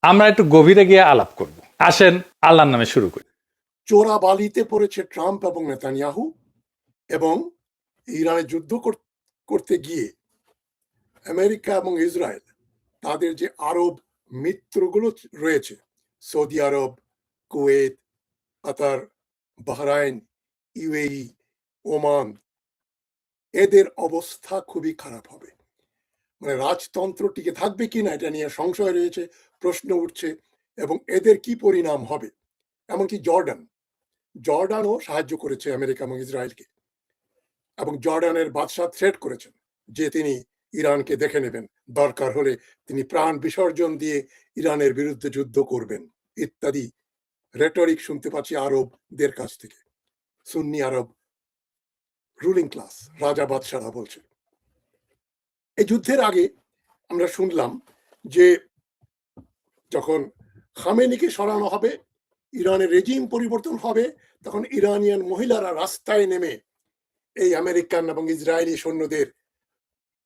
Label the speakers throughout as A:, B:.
A: আমরা একটু গভীরে গিয়ে আলাপ করব। আসেন আল্লাহর নামে শুরু করি।
B: চোরাবালিতে পড়েছে ট্রাম্প এবং নেতানিয়াহু, এবং ইরানে যুদ্ধ করতে গিয়ে আমেরিকা এবং ইসরায়েল তাদের যে আরব মিত্রগুলো রয়েছে, সৌদি আরব, কুয়েত, কাতার, বাহরাইন, ইউএই, ওমান, এদের অবস্থা খুবই খারাপ হবে। মানে রাজতন্ত্র টিকে থাকবে কিনা এটা নিয়ে সংশয় রয়েছে, প্রশ্ন উঠছে, এবং এদের কি পরিণাম হবে। এমনকি জর্ডানও সাহায্য করেছে আমেরিকা এবং ইসরায়েলকে, এবং জর্ডানের বাদশাহ থ্রেট করেছেন যে তিনি ইরানকে দেখে নেবেন, দরকার হলে তিনি প্রাণ বিসর্জন দিয়ে ইরানের বিরুদ্ধে যুদ্ধ করবেন ইত্যাদি রেটরিক শুনতে পাচ্ছি আরবদের কাছ থেকে। সুন্নি আরব রুলিং ক্লাস, রাজা বাদশাহরা বলছে। এই যুদ্ধের আগে আমরা শুনলাম যে যখন খামেনিকে সরানো হবে, ইরানের রেজিম পরিবর্তন হবে, তখন ইরানিয়ান মহিলারা রাস্তায় নেমে এই আমেরিকান এবং ইসরায়েলি সৈন্যদের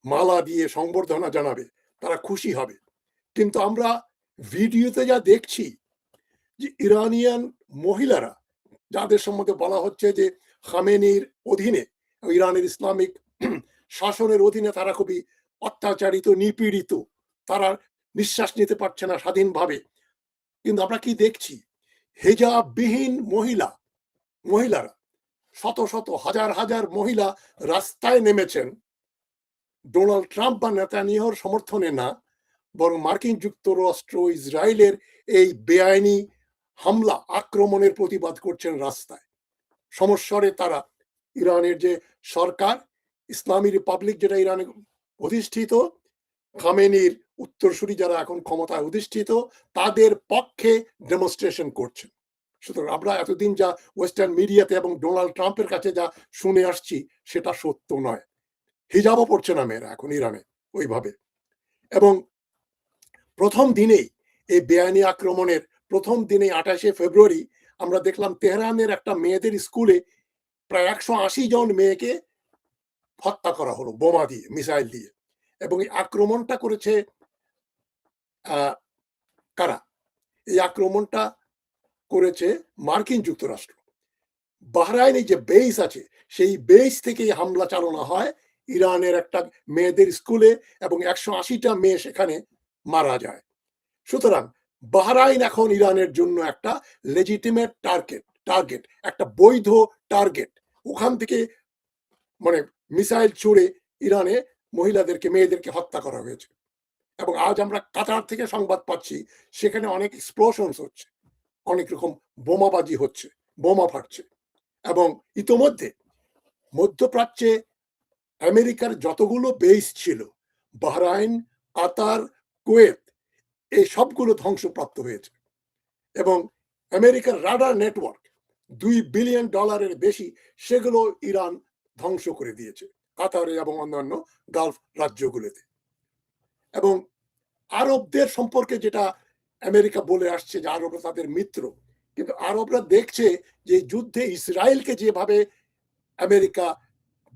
B: মালা দিয়ে সংবর্ধনা জানাবে, তারা খুশি হবে। কিন্তু আমরা ভিডিওতে যা দেখছি যে ইরানিয়ান মহিলারা, যাদের সম্বন্ধে বলা হচ্ছে যে খামেনির অধীনে, ইরানের ইসলামিক শাসনের অধীনে তারা খুবই অত্যাচারিত, নিপীড়িত, তারা নিঃশ্বাস নিতে পারছে না স্বাধীনভাবে, কিন্তু আমরা কি দেখছি? হেজাববিহীন মহিলারা, শত শত হাজার হাজার মহিলা রাস্তায় নেমেছেন ডোনাল্ড ট্রাম্প বা নেতানিয়াহুর সমর্থনে না, বরং মার্কিন যুক্তরাষ্ট্র ইসরায়েলের এই বেআইনি হামলা আক্রমণের প্রতিবাদ করছেন রাস্তায়। সমস্বরে তারা ইরানের যে সরকার, ইসলামী রিপাবলিক যেটা ইরানে অধিষ্ঠিত, খামেনির উত্তরসূরি যারা এখন ক্ষমতায় অধিষ্ঠিত, তাদের পক্ষে ডেমনস্ট্রেশন করছেন। সুতরাং আমরা এতদিন যা ওয়েস্টার্ন মিডিয়াতে এবং ডোনাল্ড ট্রাম্পের কাছে যা শুনে আসছি সেটা সত্য নয়। হিজাবও পড়ছে না মেয়েরা এখন ইরানে ওইভাবে। এবং প্রথম দিনেই এই বেআইনি আক্রমণের প্রথম দিনেই 28শে ফেব্রুয়ারি আমরা দেখলাম তেহরানের একটা মেয়েদের স্কুলে প্রায় 180 জন মেয়েকে হত্যা করা হলো বোমা দিয়ে, মিসাইল দিয়ে। এবং এই আক্রমণটা করেছে কারা? এই আক্রমণটা করেছে মার্কিন যুক্তরাষ্ট্র। বাহরাইনে যে বেস আছে, সেই বেস থেকে হামলা চালানো হয় ইরানের একটা মেয়েদের স্কুলে, এবং 180টা মেয়ে সেখানে মারা যায়। সুতরাং বাহরাইন এখন ইরানের জন্য একটা লেজিটিমেট টার্গেট, একটা বৈধ টার্গেট। ওখান থেকে মানে মিসাইল ছুড়ে ইরানে মহিলাদেরকে, মেয়েদেরকে হত্যা করা হয়েছে। এবং আজ আমরা কাতার থেকে সংবাদ পাচ্ছি সেখানে অনেক এক্সপ্লোশনস হচ্ছে, অনেক রকম বোমাবাজি হচ্ছে, বোমা ফাটছে। এবং ইতোমধ্যে মধ্যপ্রাচ্যে আমেরিকার যতগুলো বেস ছিল, বাহরাইন, কাতার, কুয়েত, এই সবগুলো ধ্বংসপ্রাপ্ত হয়েছে। এবং আমেরিকার রাডার নেটওয়ার্ক $2 বিলিয়ন বেশি, সেগুলো ইরান ধ্বংস করে দিয়েছে কাতারে এবং অন্যান্য গালফ রাজ্যগুলোতে। এবং আরবদের সম্পর্কে যেটা আমেরিকা বলে আসছে যে আরবরা তাদের মিত্র, কিন্তু আরবরা দেখছে যে যুদ্ধে ইসরায়েলকে যেভাবে আমেরিকা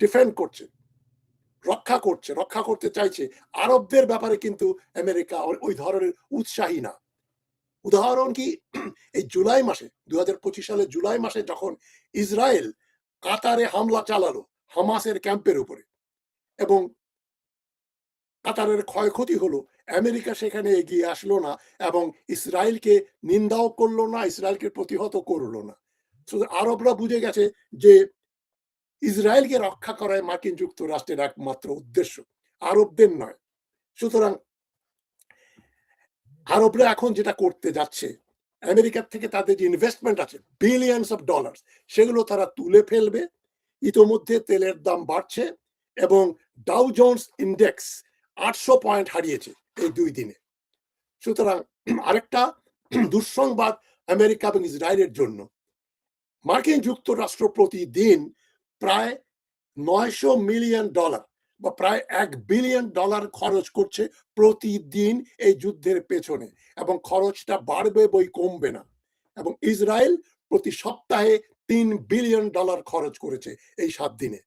B: ডিফেন্ড করছে, রক্ষা করতে চাইছে, আরবদের ব্যাপারে কিন্তু আমেরিকা ওই ধরনের উৎসাহী না। উদাহরণ কি, এই জুলাই মাসে 2025 সালের জুলাই মাসে যখন ইসরায়েল কাতারে হামলা চালালো হামাসের ক্যাম্পের উপরে, এবং কাতারের ক্ষয়ক্ষতি হলো, আমেরিকা সেখানে এগিয়ে আসলো না এবং ইসরায়েলকে নিন্দাও করলো না, ইসরায়েলকে প্রতিহত করলো না। আরবরা বুঝে গেছে যে ইসরায়েলকে রক্ষা করাই মার্কিন যুক্তরাষ্ট্রের একমাত্র উদ্দেশ্য, আরবদের নয়। সুতরাং আরবরা এখন যেটা করতে যাচ্ছে, আমেরিকার থেকে তাদের যে ইনভেস্টমেন্ট আছে বিলিয়নস অফ ডলার, সেগুলো তারা তুলে ফেলবে। ইতোমধ্যে তেলের দাম বাড়ছে এবং ডাউ জোন্স ইন্ডেক্স 800 পয়েন্ট হারিয়েছে এই 2 দিনে। সুতরাং আরেকটা দুঃসংবাদ আমেরিকা এবং ইসরায়েলের জন্য, মার্কিন যুক্তরাষ্ট্র প্রতিদিন প্রায় $900 মিলিয়ন বা প্রায় $1 বিলিয়ন খরচ করছে প্রতিদিন এই যুদ্ধের পেছনে, এবং খরচটা বাড়বে বই কমবে না। এবং ইসরায়েল প্রতি সপ্তাহে $3 বিলিয়ন খরচ করেছে এই 7 দিনে।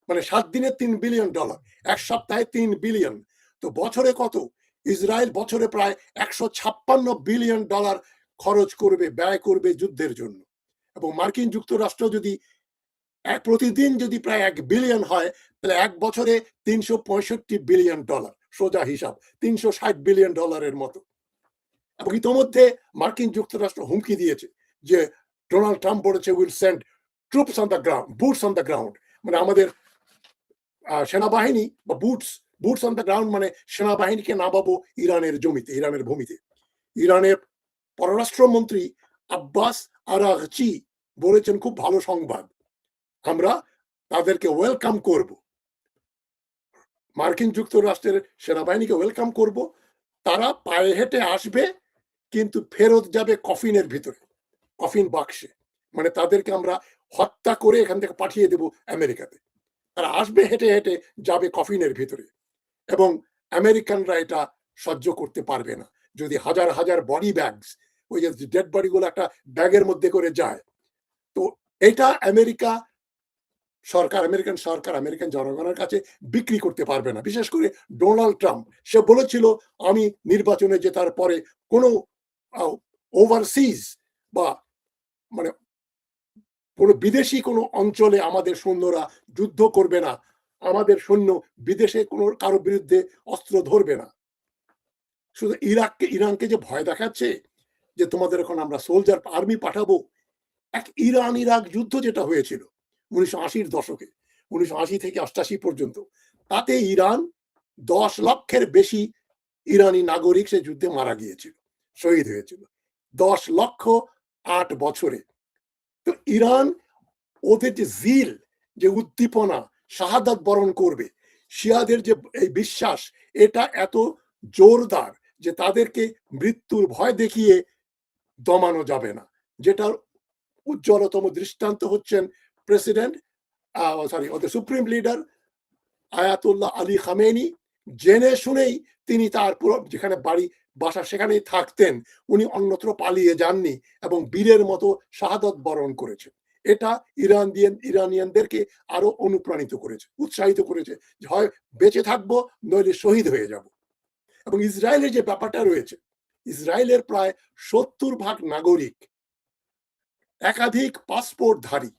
B: মানে 7 দিনে $3 বিলিয়ন, এক সপ্তাহে $3 বিলিয়ন, তো বছরে কত? ইসরায়েল বছরে প্রায় $156 বিলিয়ন খরচ করবে, ব্যয় করবে যুদ্ধের জন্য। এবং মার্কিন যুক্তরাষ্ট্র যদি প্রতিদিন যদি প্রায় 1 বিলিয়ন হয়, তাহলে এক বছরে $365 বিলিয়ন, সোজা হিসাব $360 বিলিয়ন মতো। এবং ইতোমধ্যে মার্কিন যুক্তরাষ্ট্র হুমকি দিয়েছে যে ডোনাল্ড ট্রাম্প বলেছে will send troops on the ground, boots on the ground, মানে আমাদের সেনাবাহিনী বা বুটস অন দ্য গ্রাউন্ড মানে সেনাবাহিনীকে নামাবো ইরানের জমিতে, ইরানের ভূমিতে। ইরানের পররাষ্ট্রমন্ত্রী আব্বাস আরাগচি বলেছেন খুব ভালো সংবাদ, আমরা তাদেরকে ওয়েলকাম করব, মার্কিন যুক্তরাষ্ট্রের সেনাবাহিনীকে ওয়েলকাম করব, তারা পায়ে হেঁটে আসবে কিন্তু ফেরত যাবে কফিনের ভিতরে, কফিন বাক্সে, মানে তাদেরকে আমরা হত্যা করে এখান থেকে পাঠিয়ে দেব আমেরিকাতে। তারা আসবে হেঁটে হেঁটে, যাবে কফিনের ভিতরে। এবং আমেরিকানরা এটা সহ্য করতে পারবে না যদি হাজার হাজার বডি ব্যাগস, ওই যে ডেড বডি গুলো একটা ব্যাগের মধ্যে করে যায়। তো এটা আমেরিকান সরকার আমেরিকান জনগণের কাছে বিক্রি করতে পারবে না। বিশেষ করে ডোনাল্ড ট্রাম্প, সে বলেছিল আমি নির্বাচনে জেতার পরে কোনো ওভারসিজ বা মানে কোনো বিদেশি কোনো অঞ্চলে আমাদের সৈন্যরা যুদ্ধ করবে না, আমাদের সৈন্য বিদেশে কোনো কারো বিরুদ্ধে অস্ত্র ধরবে না। শুধু ইরানকে যে ভয় দেখাচ্ছে যে তোমাদের এখন আমরা সোলজার আর্মি পাঠাবো, এক ইরান ইরাক যুদ্ধ যেটা হয়েছিল 1980-র দশকে, 1980 থেকে 88 পর্যন্ত, তাতে ইরান 10 লক্ষের বেশি ইরানি নাগরিক সে যুদ্ধে মারা গিয়েছিল, শহীদ হয়েছিল। 10 লক্ষ 8 বছরে। তো ইরান, ওদের যে জিল, যে উদ্দীপনা, শাহাদাত বরণ করবে, শিয়াদের যে এই বিশ্বাস, এটা এত জোরদার যে তাদেরকে মৃত্যুর ভয় দেখিয়ে দমানো যাবে না। যেটার উজ্জ্বলতম দৃষ্টান্ত হচ্ছেন প্রেসিডেন্ট ওদের supreme leader Ayatollah Ali Khamenei. জেনে শুনেই তিনি তার যেখানে বাসা সেখানেই থাকতেন, উনি অন্যত্র পালিয়ে যাননি এবং বীরের মতো শাহাদত বরণ করেছেন। এটা ইরানিয়ানদেরকে আরো অনুপ্রাণিত করেছে, উৎসাহিত করেছে যে হয় বেঁচে থাকবো, নইলে শহীদ হয়ে যাব। এবং ইসরায়েলের যে ব্যাপারটা রয়েছে, ইসরায়েলের প্রায় 70% নাগরিক একাধিক পাসপোর্টধারী,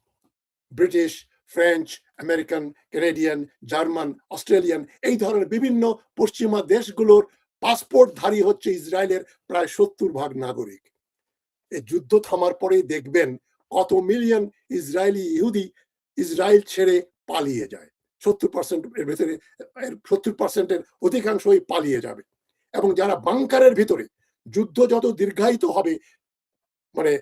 B: British, French, American, Canadian, German, Australian, এই ধরনের বিভিন্ন পশ্চিমা দেশগুলোর পাসপোর্টধারী হচ্ছে ইসরায়েলের প্রায় 70% নাগরিক। এই যুদ্ধ থামার পরে দেখবেন কত মিলিয়ন ইসরায়েলি ইহুদি ইসরায়েল ছেড়ে পালিয়ে যায়। 70% এর ভেতরে 70%-এর অধিকাংশই পালিয়ে যাবে। এবং যারা বাংকারের ভিতরে, যুদ্ধ যত দীর্ঘায়িত হবে, মানে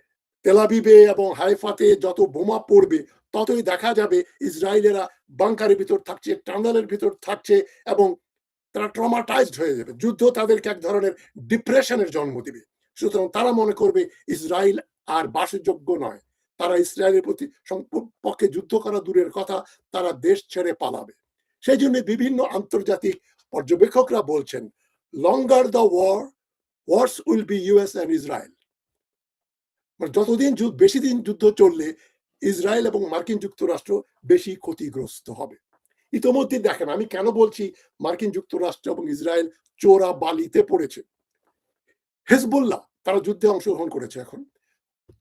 B: তেলাবিবে এবং হাইফাতে যত বোমা পড়বে, ততই দেখা যাবে ইসরায়েলেরা বাংকারের ভিতর থাকছে, টানেলের ভিতর থাকছে এবং তারা ট্রমাটাইজড হয়ে যাবে। যুদ্ধ তাদেরকে এক ধরনের ডিপ্রেশনের জন্ম দিবে। সুতরাং তারা মনে করবে ইসরায়েল আর বাসযোগ্য নয়, তারা ইসরায়েলের পক্ষে যুদ্ধ করা দূরের কথা, তারা দেশ ছেড়ে পালাবে। সেই জন্য বিভিন্ন আন্তর্জাতিক পর্যবেক্ষকরা বলছেন, longer the wars will be US and Israel. যতদিন বেশি দিন যুদ্ধ চললে ইসরায়েল এবং মার্কিন যুক্তরাষ্ট্র বেশি ক্ষতিগ্রস্ত হবে। ইতোমধ্যে দেখেন, আমি কেন বলছি মার্কিন যুক্তরাষ্ট্র এবং ইসরায়েল চোরা বালিতে পড়েছে। হিজবুল্লাহ তারা যুদ্ধে অংশগ্রহণ করেছে। এখন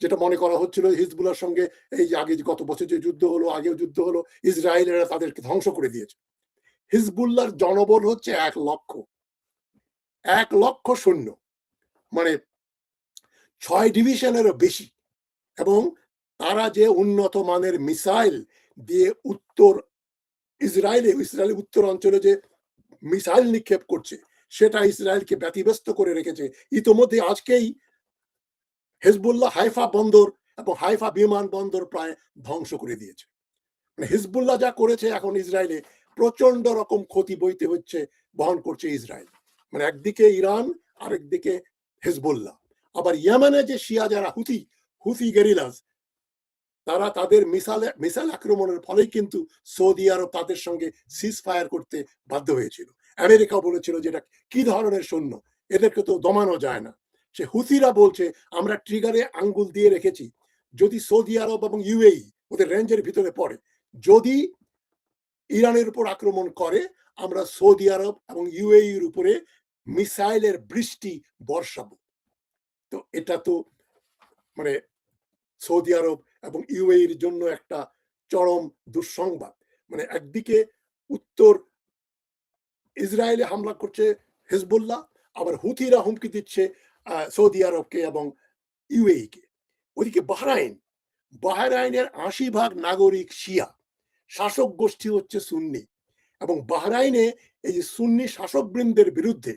B: যেটা মনে করা হচ্ছিল হিজবুল্লাহর সঙ্গে এই যে আগে গত বছর যে যুদ্ধ হলো, আগেও যুদ্ধ হলো, ইসরায়েলেরা তাদেরকে ধ্বংস করে দিয়েছে। হিজবুল্লাহর জনবল হচ্ছে 1 লক্ষ, 1 লক্ষ সৈন্য, মানে 6 ডিভিশনেরও বেশি। এবং তারা যে উন্নত মানের মিসাইল দিয়ে ইসরায়েলের উত্তর অঞ্চলে যে মিসাইল নিক্ষেপ করছে, সেটা ইসরায়েলকে ব্যতিব্যস্ত করে রেখেছে। ইতোমধ্যে আজকেই হিজবুল্লাহ হাইফা বন্দর এবং হাইফা বিমান বন্দর প্রায় ধ্বংস করে দিয়েছে। মানে হিজবুল্লাহ যা করেছে, এখন ইসরায়েলে প্রচন্ড রকম ক্ষতি বহন করছে ইসরায়েল। মানে একদিকে ইরান, আরেকদিকে হিজবুল্লাহ। আবার ইয়েমেনে যে শিয়া যারা হুথি গেরিলাস, তারা তাদের মিসাইল আক্রমণের ফলেই কিন্তু সৌদি আরব তাদের সঙ্গে সিজ ফায়ার করতে বাধ্য হয়েছিল। আমেরিকা বলেছিল যে এটা কি ধরনের সৈন্য, এদেরকে তো দমানো যায় না। সে হুথিরা বলছে আমরা ট্রিগারে আঙ্গুল দিয়ে রেখেছি, যদি সৌদি আরব এবং ইউএই ওদের রেঞ্জের ভিতরে পড়ে, যদি ইরানের উপর আক্রমণ করে, আমরা সৌদি আরব এবং ইউএইর উপরে মিসাইলের বৃষ্টি বর্ষাবো। তো এটা তো মানে সৌদি আরব এবং ইউএইর জন্য একটা চরম দুঃসংবাদ। মানে একদিকে উত্তর ইসরায়েলে হামলা করছে হিজবুল্লাহ, আবার হুথিরা হুমকি দিচ্ছে সৌদি আরবকে এবং ইউএই কে। ওদিকে বাহরাইনের ৮০% নাগরিক শিয়া, শাসক গোষ্ঠী হচ্ছে সুন্নি, এবং বাহরাইনে এই যে সুন্নি শাসকবৃন্দের বিরুদ্ধে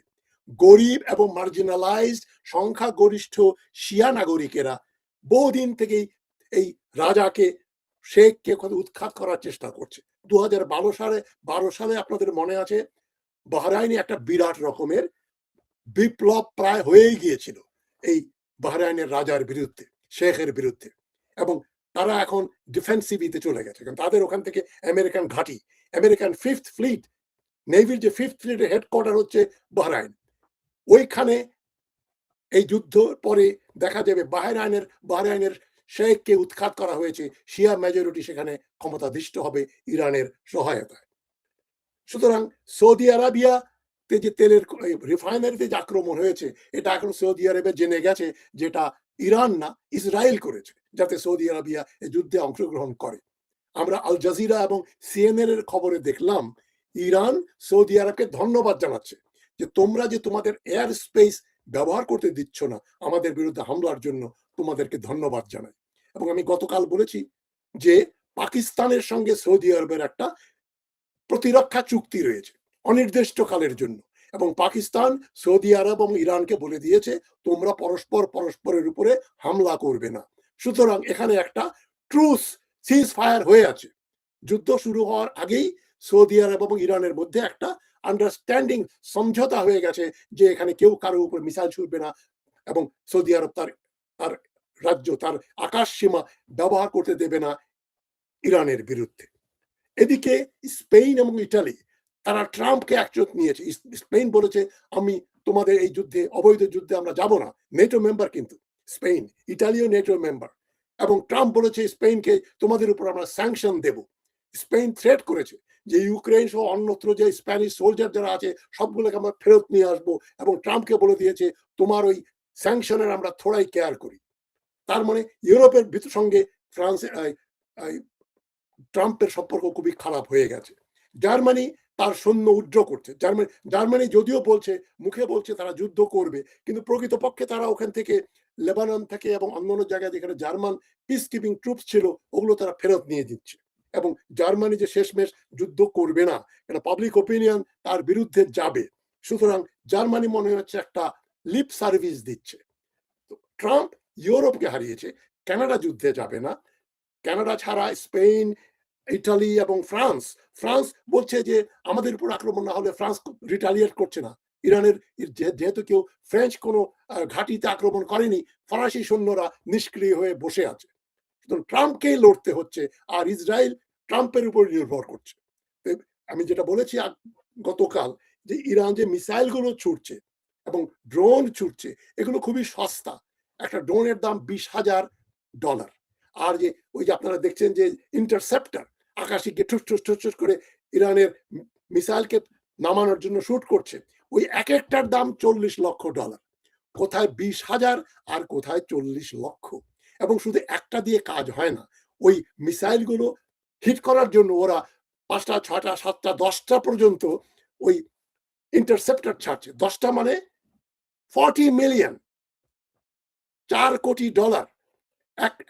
B: গরিব এবং মার্জিনালাইজড সংখ্যাগরিষ্ঠ শিয়া নাগরিকেরা বহুদিন থেকেই এই রাজাকে শেখকে উৎখাত করার চেষ্টা করছে। ২০১২ সালে আপনাদের মনে আছে বাহরাইনে একটা বিরাট রকমের বিপ্লব প্রায় হয়েই গিয়েছিল এই বাহরাইনের রাজার বিরুদ্ধে, শেখের বিরুদ্ধে, এবং তারা এখন ডিফেন্সিভিতে চলে গেছে, কারণ তাদের ওখান থেকে আমেরিকান ঘাঁটি, আমেরিকান ফিফথ ফ্লিট, নেভির যে ফিফথ ফ্লিটের হেডকোয়ার্টার হচ্ছে বাহরাইন। ওইখানে এই যুদ্ধ পরে দেখা যাবে বাহরাইনের শেখকে উৎখাত করা হয়েছে, শিয়া মেজরিটি সেখানে ক্ষমতাধিষ্ঠ হবে ইরানের সহায়তায়। সুতরাং সৌদি আরবিয়াতে যে তেলের রিফাইনারিতে যে আক্রমণ হয়েছে, এটা এখন সৌদি আরবে জেনে গেছে যেটা ইরান না ইসরায়েল করেছে, যাতে সৌদি আরবিয়া এই যুদ্ধে অংশগ্রহণ করে। আমরা আল জাজিরা এবং সিএনএন এর খবরে দেখলাম ইরান সৌদি আরবকে ধন্যবাদ জানাচ্ছে যে তোমরা যে তোমাদের এয়ার স্পেস ব্যবহার করতে দিচ্ছ না আমাদের বিরুদ্ধে হামলার জন্য, তোমাদেরকে ধন্যবাদ জানাই। এবং আমি গতকাল বলেছি যে পাকিস্তানের সঙ্গে সৌদি আরবের একটা প্রতিরক্ষা চুক্তি রয়েছে অনির্দিষ্টকালের জন্য, এবং পাকিস্তান সৌদি আরব এবং ইরানকে বলে দিয়েছে তোমরা পরস্পরের উপরে হামলা করবে না। সুতরাং এখানে একটা ট্রুস সিজ ফায়ার হয়ে আছে। যুদ্ধ শুরু হওয়ার আগেই সৌদি আরব এবং ইরানের মধ্যে একটা আন্ডারস্ট্যান্ডিং সমঝোতা হয়ে গেছে যে এখানে কেউ কারোর উপর মিসাইল ছুড়বে না, এবং সৌদি আরব তার রাজ্য, তার আকাশ সীমা ব্যবহার করতে দেবে না ইরানের বিরুদ্ধে। এদিকে স্পেন এবং ইটালি তারা ট্রাম্পকে একজোট নিয়েছে। স্পেন বলেছে আমি তোমাদের এই যুদ্ধে, অবৈধ যুদ্ধে আমরা যাব না। নেটো মেম্বার কিন্তু স্পেন, ইটালিও নেটো মেম্বার, এবং ট্রাম্প বলেছে স্পেনকে তোমাদের উপর আমরা স্যাংশন দেব। স্পেন থ্রেট করেছে যে ইউক্রেন সহ অন্যত্র যে স্প্যানিশ সোলজার যারা আছে সবগুলোকে আমরা ফেরত নিয়ে আসবো, এবং ট্রাম্পকে বলে দিয়েছে তোমার ওই স্যাংশনের আমরা থোড়াই কেয়ার করি। তার মানে ইউরোপের সঙ্গে ফ্রান্সের ট্রাম্পের সম্পর্ক খুবই খারাপ হয়ে গেছে। জার্মানি তার সৈন্য উইথড্র করছে। জার্মানি যদিও বলছে, মুখে বলছে তারা যুদ্ধ করবে, কিন্তু প্রকৃতপক্ষে তারা ওখান থেকে লেবানন থেকে এবং অন্যান্য জায়গায় যেখানে জার্মান পিস কিপিং ট্রুপস ছিল ওগুলো তারা ফেরত নিয়ে দিচ্ছে। এবং জার্মানি যে শেষমেশ যুদ্ধ করবে না, এটা পাবলিক ওপিনিয়ন তার বিরুদ্ধে যাবে। সুতরাং জার্মানি মনে হচ্ছে একটা লিপ সার্ভিস দিচ্ছে। ট্রাম্প ইউরোপকে হারিয়েছে, কানাডা যুদ্ধে যাবে না। কানাডা ছাড়া স্পেন, ইটালি এবং ফ্রান্স বলছে যে আমাদের উপর আক্রমণ না হলে ফ্রান্স রিটালিয়েট করছে না। ইরানের যেহেতু কেউ ফ্রেঞ্চ কোনো ঘাঁটিতে আক্রমণ করেনি, ফরাসি সৈন্যরা নিষ্ক্রিয় হয়ে বসে আছে। সুতরাং ট্রাম্পকেই লড়তে হচ্ছে, আর ইসরায়েল ট্রাম্পের উপর নির্ভর করছে। আমি যেটা বলেছি গতকাল, যে ইরান যে মিসাইলগুলো ছুটছে এবং ড্রোন ছুটছে, এগুলো খুবই সস্তা। একটা ড্রোনের দাম $20,000। আর যে ওই যে আপনারা দেখছেন যে ইন্টারসেপ্টার আকাশে গিয়ে ঠুস করে ইরানের মিসাইলকে নামানোর জন্য শুট করছে, ওই এক একটার দাম $40 লক্ষ। কোথায় 20,000 আর কোথায় 40 লক্ষ। এবং শুধু একটা দিয়ে কাজ হয় না, ওই মিসাইলগুলো হিট করার জন্য ওরা 5টা 6টা 7টা 10টা পর্যন্ত ওই ইন্টারসেপ্টার ছাড়ছে। 10টা মানে 40 মিলিয়ন, $4 কোটি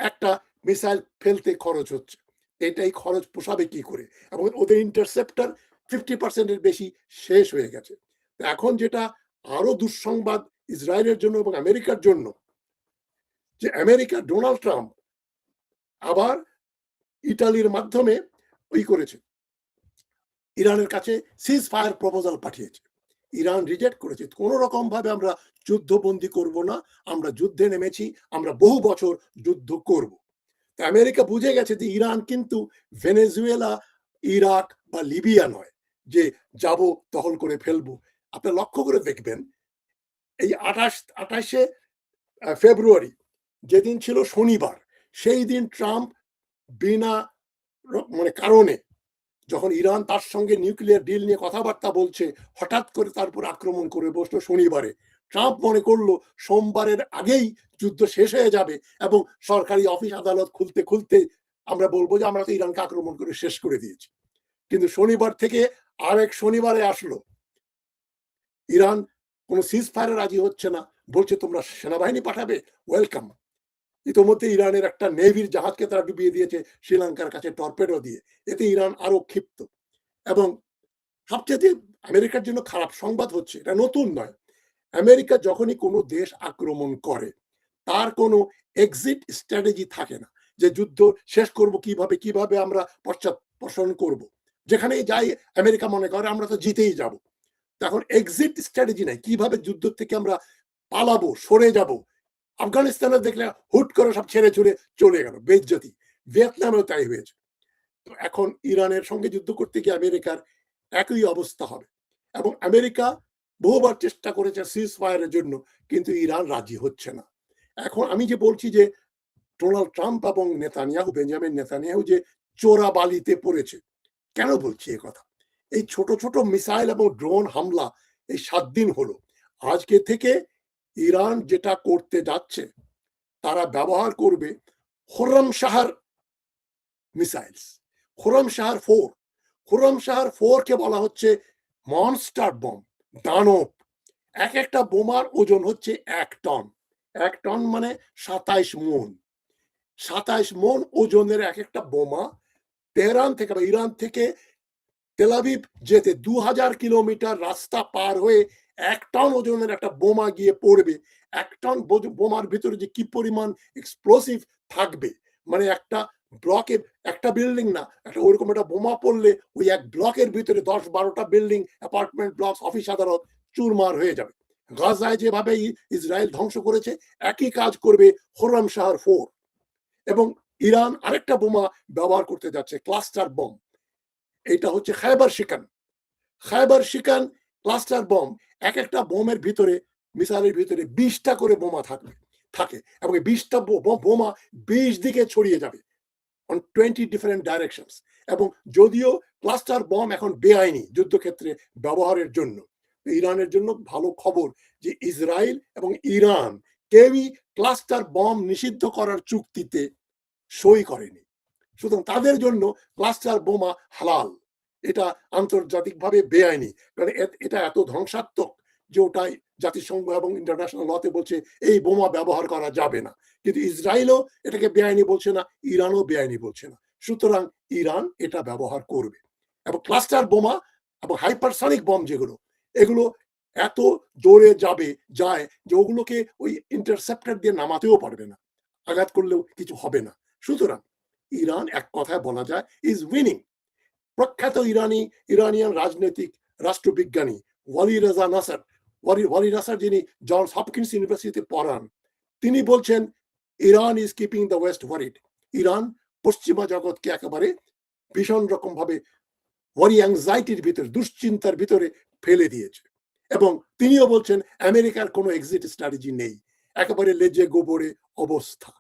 B: একটা মিসাইল ফেলতে খরচ হচ্ছে। এটাই খরচ পোষাবে কি করে? এবং ওদের ইন্টারসেপ্টার 50% বেশি শেষ হয়ে গেছে। এখন যেটা আরো দুঃসংবাদ ইসরায়েলের জন্য এবং আমেরিকার জন্য, যে আমেরিকা ডোনাল্ড ট্রাম্প আবার ইটালির মাধ্যমে ওই করেছে, ইরানের কাছে সিজ ফায়ার প্রপোজাল পাঠিয়েছে। ইরান রিজেক্ট করেছে। কোন রকম ভাবে আমরা যুদ্ধবন্দী করব না, আমরা যুদ্ধে নেমেছি, আমরা বহু বছর যুদ্ধ করব। আমেরিকা বুঝে গেছে যে ইরান কিন্তু ভেনেজুয়েলা, ইরাক বা লিবিয়া নয় যে যাব দখল করে ফেলবো। আপনি লক্ষ্য করে দেখবেন এই 28শে ফেব্রুয়ারি যেদিন ছিল শনিবার, সেই দিন ট্রাম্প বিনা কারণে যখন ইরান তার সঙ্গে নিউক্লিয়ার ডিল নিয়ে কথাবার্তা বলছে, হঠাৎ করে তারপর আক্রমণ করে বসলো শনিবারে। ট্রাম্প মনে করলো সোমবারের আগেই যুদ্ধ শেষ হয়ে যাবে এবং সরকারি অফিস আদালত খুলতে খুলতে আমরা বলবো যে আমরা তো ইরানকে আক্রমণ করে শেষ করে দিয়েছি। কিন্তু শনিবার থেকে আরেক শনিবারে আসলো, ইরান কোনো সিজ ফায়ারে রাজি হচ্ছে না, বলছে তোমরা সেনাবাহিনী পাঠাবে, ওয়েলকাম। ইতোমধ্যে ইরানের একটা নেভির জাহাজকে তারা ডুবিয়ে দিয়েছে শ্রীলঙ্কার কাছে টর্পেডো দিয়ে। এতে ইরান আরো ক্ষিপ্ত। এবং সবচেয়ে আমেরিকার জন্য খারাপ সংবাদ হচ্ছে, এটা নতুন নয়, আমেরিকা যখনই কোনো দেশ আক্রমণ করে তার কোনো এক্সিট স্ট্র্যাটেজি থাকে না, যে যুদ্ধ শেষ করব কিভাবে, কিভাবে আমরা পশ্চাৎপসরণ করব। যেখানেই যাই আমেরিকা মনে করে আমরা তো জিতেই যাব। তখন এক্সিট স্ট্র্যাটেজি নাই, কিভাবে যুদ্ধ থেকে আমরা পালাবো, সরে যাব। আফগানিস্তানে দেখলে হুট করে সব ছেড়ে ছুড়ে চলে গেল, বেজ্জতি। ভিয়েতনামেও তাই হয়েছে। তো এখন ইরানের সঙ্গে যুদ্ধ করতে গিয়ে আমেরিকার একই অবস্থা হবে। এবং আমেরিকা বহুবার চেষ্টা করেছে সিজ ফায়ারের জন্য, কিন্তু ইরান রাজি হচ্ছে না। এখন আমি যে বলছি যে ডোনাল্ড ট্রাম্প এবং নেতানিয়াহু, বেঞ্জামিন নেতানিয়াহু যে চোরাবালিতে পড়েছে, কেন বলছি এ কথা? এই ছোট ছোট মিসাইল এবং ড্রোন হামলা এই 7 দিন হলো। আজকে থেকে ইরান যেটা করতে যাচ্ছে, তারা ব্যবহার করবে খোরম শাহর মিসাইলস, খোরম শাহর 4। খোরম শাহর 4 কে বলা হচ্ছে মনস্টার বম, দানব। এক একটা বোমার ওজন হচ্ছে 1 টন। 1 টন মানে 27 মণ। 27 মণ ওজনের এক একটা বোমা তেহরান থেকে বা ইরান থেকে তেলাভিভ যেতে 2000 কিলোমিটার রাস্তা পার হয়ে 1 টন ওজনের একটা বোমা গিয়ে পড়বে। 1 টন বোমার ভিতরে যে কি পরিমাণ এক্সপ্লোসিভ থাকবে, মানে একটা ব্লকে, একটা বিল্ডিং না, একটা ওইরকম একটা বোমা পড়লে ওই এক ব্লকের ভিতরে 10-12টা বিল্ডিং, অ্যাপার্টমেন্ট ব্লক, অফিস আদালত চুরমার হয়ে যাবে। গাজায় যেভাবে ইসরায়েল ধ্বংস করেছে, একই কাজ করবে খোরম শাহর 4। এবং ইরান আরেকটা বোমা ব্যবহার করতে যাচ্ছে, ক্লাস্টার বম। এটা হচ্ছে খায়বার শিকান। খায়বার শিকান ক্লাস্টার বম। এক একটা বোমের ভিতরে, মিসাইলের ভিতরে 20টা করে বোমা থাকে এবং এই 20টা বোমা 20 দিকে ছড়িয়ে যাবে অন 20 ডিফারেন্ট ডাইরেকশনস। এবং যদিও ক্লাস্টার বম এখন বেআইনি যুদ্ধক্ষেত্রে ব্যবহারের জন্য, ইরানের জন্য ভালো খবর যে ইসরায়েল এবং ইরান কেউই ক্লাস্টার বম নিষিদ্ধ করার চুক্তিতে সই করেনি। সুতরাং তাদের জন্য ক্লাস্টার বোমা হালাল। এটা আন্তর্জাতিকভাবে বেআইনি, কারণ এটা এত ধ্বংসাত্মক যে ওটাই জাতিসংঘ এবং ইন্টারন্যাশনাল লতে বলছে এই বোমা ব্যবহার করা যাবে না। কিন্তু ইসরায়েলও এটাকে বেআইনি বলছে না, ইরানও বেআইনি বলছে না। সুতরাং ইরান এটা ব্যবহার করবে। এবং ক্লাস্টার বোমা এবং হাইপারসনিক বম যেগুলো, এগুলো এত দৌড়ে যায় যে ওগুলোকে ওই ইন্টারসেপ্টর দিয়ে নামাতেও পারবে না, আঘাত করলেও কিছু হবে না। সুতরাং ইরান এক কথায় বলা যায় ইজ উইনিং। প্রখ্যাত ইরানিয়ান রাজনৈতিক রাষ্ট্রবিজ্ঞানী ওয়ালি নাসার যিনি জনস হপকিন্স ইউনিভার্সিটিতে পড়ান, তিনি বলছেন Iran is keeping the West worried. Iran পশ্চিমা জগৎকে একেবারে ভীষণ রকম ভাবে ওয়ারি অ্যাংজাইটির ভিতরে, দুশ্চিন্তার ভিতরে ফেলে দিয়েছে। এবং তিনিও বলছেন আমেরিকার কোনো এক্সিট স্ট্র্যাটেজি নেই, একেবারে লেজে গোবরে অবস্থা।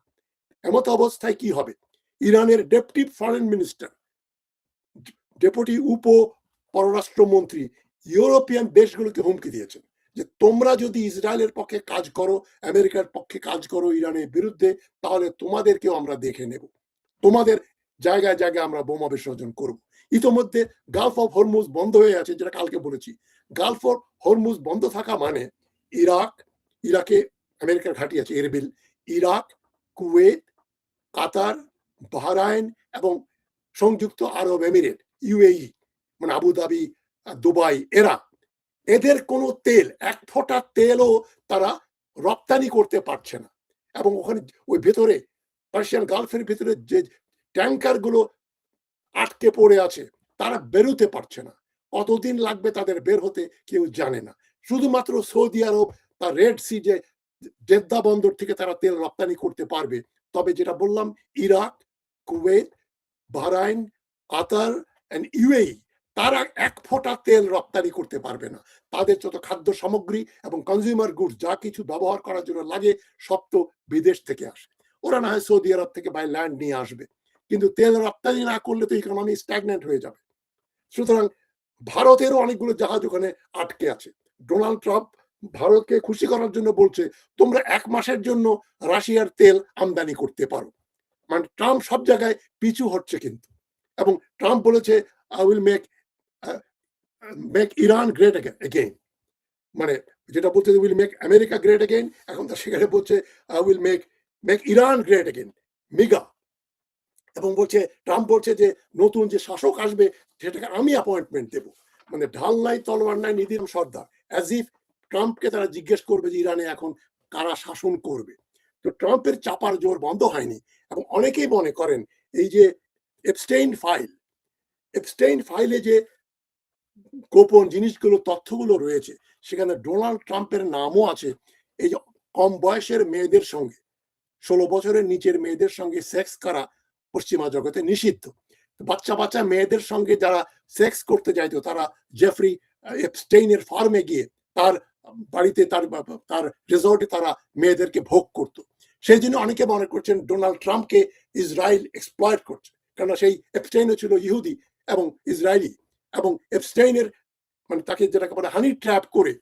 B: এমত অবস্থায় কি হবে? ইরানের ডেপুটি ফরেন মিনিস্টার, ডেপুটি পররাষ্ট্রমন্ত্রী ইউরোপিয়ান দেশগুলোকে হুমকি দিয়েছেন যে তোমরা যদি ইসরায়েলের পক্ষে কাজ করো, আমেরিকার পক্ষে কাজ করো ইরানের বিরুদ্ধে, তাহলে তোমাদেরকেও আমরা দেখে নেব, তোমাদের জায়গায় জায়গায় আমরা বোমা বিসর্জন করব। ইতোমধ্যে গালফ অফ হরমুজ বন্ধ হয়ে আছে, যেটা কালকে বলেছি। গালফ অফ হরমুজ বন্ধ থাকা মানে ইরাকে আমেরিকার ঘাঁটি আছে, এরবিল, ইরাক, কুয়েত, কাতার, বাহরাইন এবং সংযুক্ত আরব এমিরেট, ইউএই মানে আবুধাবি, দুবাই, এদের কোনো তেল, এক ফোঁটা তেলও তারা রপ্তানি করতে পারছে না। এবং ওখানে ওই ভেতরে পার্সিয়ান গালফের ভিতরে যে ট্যাঙ্কার গুলো আটকে পড়ে আছে, তারা বেরোতে পারছে না। কতদিন লাগবে তাদের বের হতে কেউ জানে না। শুধুমাত্র সৌদি আরব তার রেড সি যে জেদ্দা বন্দর থেকে তারা তেল রপ্তানি করতে পারবে। তবে যেটা বললাম, Iraq, Kuwait, Bahrain, Qatar and UAE, তারা এক ফোঁটা তেল রপ্তানি করতে পারবে না। তাদের যত খাদ্য সামগ্রী এবং কনজিউমার গুডস যা কিছু ব্যবহার করার জন্য লাগে, সব তো বিদেশ থেকে আসে। ওরা না হয় সৌদি আরব থেকে বাই ল্যান্ড নিয়ে আসবে, কিন্তু তেল রপ্তানি না করলে তো ইকোনমি স্ট্যাগনেন্ট হয়ে যাবে। সুতরাং ভারতেরও অনেকগুলো জাহাজ ওখানে আটকে আছে। ডোনাল্ড ট্রাম্প ভারতকে খুশি করার জন্য বলছে তোমরা ১ মাসের জন্য রাশিয়ার তেল আমদানি করতে পারো। মানে ট্রাম্প সব জায়গায় পিছু হচ্ছে কিন্তু। এবং ট্রাম্প বলেছে I will make Iran great again. মানে যেটা বলছে will make America great again, এখন তার সেখানে বলছে will make Iran great again, MIGA. এবং বলছে ট্রাম্প বলছে যে নতুন যে শাসক আসবে সেটাকে আমি অ্যাপয়েন্টমেন্ট দেব। মানে ঢাল নাই তলোয়ার নাই নিদিম সর্দার, অ্যাজ ইফ ট্রাম্পকে তারা জিজ্ঞেস করবে যে ইরানে এখন কারা শাসন করবে। তো ট্রাম্পের চাপার জোর বন্ধ হয়নি। এবং অনেকেই মনে করেন এই যে এপস্টেইন ফাইলে যে গোপন জিনিসগুলো তথ্যগুলো রয়েছে সেখানে ডোনাল্ড ট্রাম্পের নামও আছে। এই যে কম বয়সের মেয়েদের সঙ্গে ১৬ বছরের নিচের মেয়েদের সঙ্গে সেক্স করা পশ্চিমা জগতে নিষিদ্ধ। বাচ্চা বাচ্চা মেয়েদের সঙ্গে যারা সেক্স করতে যাইতো তারা জেফরি এপস্টেইনের ফার্মে গিয়ে তার বাড়িতে তার রিসর্টে তারা মেয়েদেরকে ভোগ করত। সেই জন্য অনেকে মনে করছেন ডোনাল্ড ট্রাম্পকে ইসরায়েল এক্সপ্লয়েট করছে, কেননা সেই এপস্টেইনও ছিল ইহুদি এবং ইসরায়েলি। এবং এপস্টেইনের মানে তাকে যেটাকে বলে হানি ট্র্যাপ করে,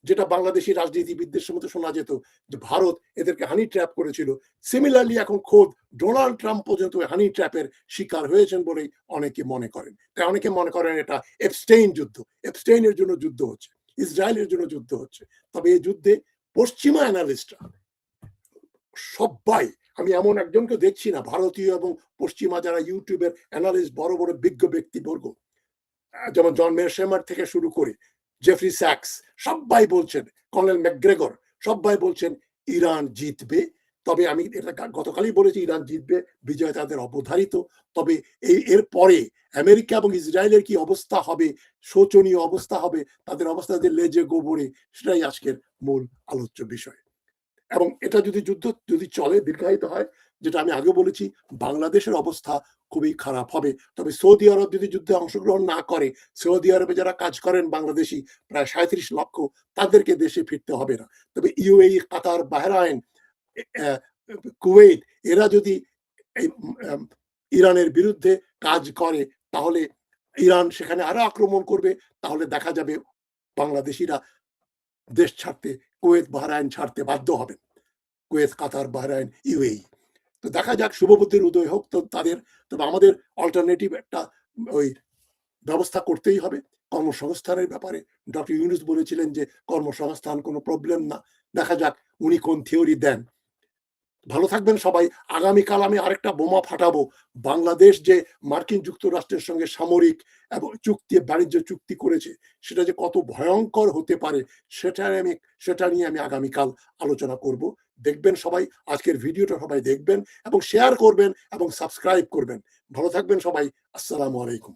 B: যেটা বাংলাদেশি রাজনীতিবিদদের সময় শোনা যেত যে ভারত এদেরকে হানি ট্র্যাপ করেছিল, সিমিলারলি এখন খোদ ডোনাল্ড ট্রাম্প পর্যন্ত হানি ট্র্যাপের শিকার হয়েছেন বলেই অনেকে মনে করেন। তাই অনেকে মনে করেন এটা এপস্টেইন যুদ্ধ, এপস্টেইনের জন্য যুদ্ধ হচ্ছে, ইসরায়েলের জন্য যুদ্ধ হচ্ছে। তবে এই যুদ্ধে পশ্চিমা অ্যানালিস্টরা সবাই, আমি এমন একজনকে দেখছি না ভারতীয় এবং পশ্চিমা যারা ইউটিউবের অ্যানালিস্ট, বড় বড় বিজ্ঞ ব্যক্তিবর্গ যেমন জন মেরশেমার থেকে শুরু করে জেফরি স্যাক্স, সবাই বলছেন, কর্নেল ম্যাকগ্রেগর, সবাই বলছেন ইরান জিতবে। তবে আমি এটা গতকালই বলেছি, ইরান জিতবে, বিজয় তাদের অবধারিত। তবে এর পরে আমেরিকা এবং ইসরায়েলের কি অবস্থা হবে, শোচনীয় অবস্থা হবে, তাদের অবস্থা লেজে গোবরে, সেটাই আজকের মূল আলোচ্য বিষয়। এবং এটা যদি যুদ্ধ যদি চলে, দীর্ঘায়িত হয়, যেটা আমি আগে বলেছি, বাংলাদেশের অবস্থা খুবই খারাপ হবে। তবে সৌদি আরব যদি যুদ্ধে অংশগ্রহণ না করে, সৌদি আরবে যারা কাজ করেন বাংলাদেশি প্রায় ৩৭ লক্ষ, তাদেরকে দেশে ফিরতে হবে না। তবে ইউএই, কাতার, বাহরাইন, কুয়েত, এরা যদি ইরানের বিরুদ্ধে কাজ করে তাহলে ইরান সেখানে আরো আক্রমণ করবে। তাহলে দেখা যাবে বাংলাদেশিরা দেশ ছাড়তে, কুয়েত, বাহরাইন ছাড়তে বাধ্য হবেন। কুয়েত, কাতার, বাহরাইন, ইউএই। তো দেখা যাক, শুভবুদ্ধির উদয় হোক তো তাদের। তবে আমাদের অল্টারনেটিভ একটা ওই ব্যবস্থা করতেই হবে কর্মসংস্থানের ব্যাপারে। ডক্টর ইউনূস বলেছিলেন যে কর্মসংস্থান কোনো প্রবলেম না। দেখা যাক উনি কোন থিওরি দেন। ভালো থাকবেন সবাই। আগামীকাল আমি আরেকটা বোমা ফাটাবো। বাংলাদেশ যে মার্কিন যুক্তরাষ্ট্রের সঙ্গে সামরিক এবং বাণিজ্য চুক্তি করেছে, সেটা যে কত ভয়ঙ্কর হতে পারে সেটা নিয়ে আমি আগামীকাল আলোচনা করব। দেখবেন সবাই, আজকের ভিডিওটা সবাই দেখবেন এবং শেয়ার করবেন এবং সাবস্ক্রাইব করবেন। ভালো থাকবেন সবাই। আসসালামু আলাইকুম।